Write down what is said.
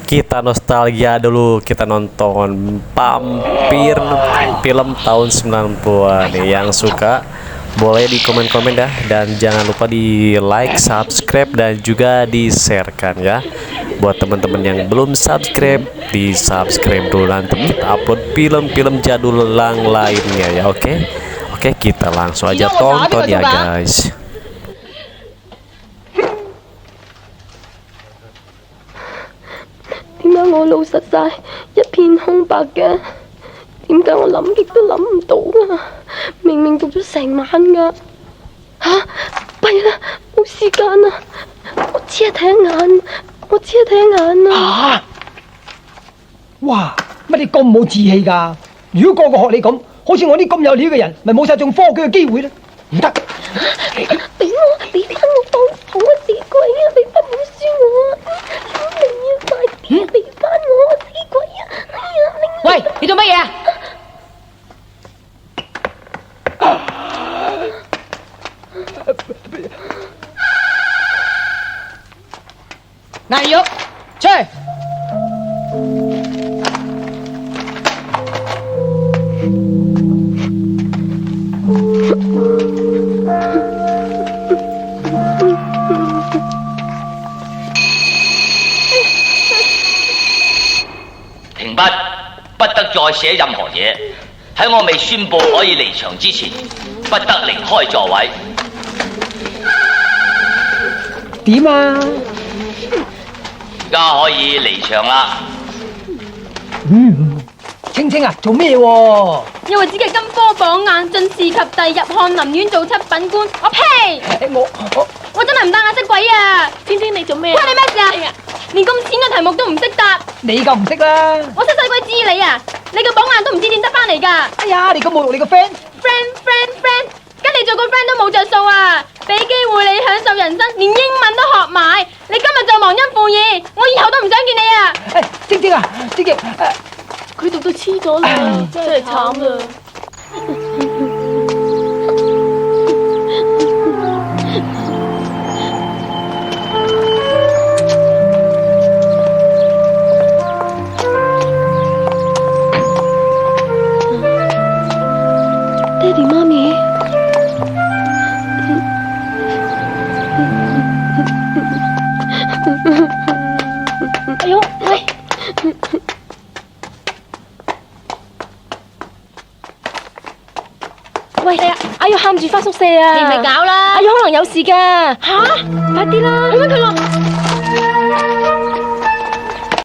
kita nostalgia dulu, kita nonton Vampir film tahun 90-an nih. Yang suka boleh di komen-komen dah, dan jangan lupa di like, subscribe, dan juga di sharekan ya. Buat teman-teman yang belum subscribe, di subscribe dulu, nanti kita upload film-film jadul lainnya ya. Oke, kita langsung aja tonton ya guys.點解我腦實晒一片空白嘅？點解我諗極都諗唔到啊？明明讀咗成晚㗎，弊啦，冇時間啊！我只係睇一眼，啊！哇！乜你咁冇志氣㗎？如果個個學你咁，好似我啲咁有料嘅人，咪冇晒中科舉嘅機會咧？唔得！俾翻我幫手啊！死鬼啊！俾翻本書我啊！你啊，快啲俾翻我啊！死鬼啊！哎呀，喂，你做乜嘢啊？嗱，要出去。停筆，不得再寫任何嘢。喺我未宣佈可以離場之前，不得離開座位。點啊？而家可以離場啦。青青啊，做咩喎？因為只嘅金科榜眼，進士及第，入翰林院做七品官。我呸！我真係唔單眼識鬼啊！天天你做咩？關你咩事啊？連咁淺嘅題目都唔識答，你夠唔識啦？我識使鬼知你啊！你個榜眼都唔知點得翻嚟㗎！哎呀，你咁侮辱你個 friend，跟你做個 friend 都冇着數啊！俾機會你享受人生，連英文都學埋，你今日就忘恩負義，我以後都唔想見你啊！晶晶啊，晶晶，佢讀到黐咗啦，真係慘啦！爹哋媽咪，哎呦喂！喂，阿玉喊住返宿舍啊！你咪搞啦！阿玉可能有事㗎。吓，快啲啦！你搵佢落。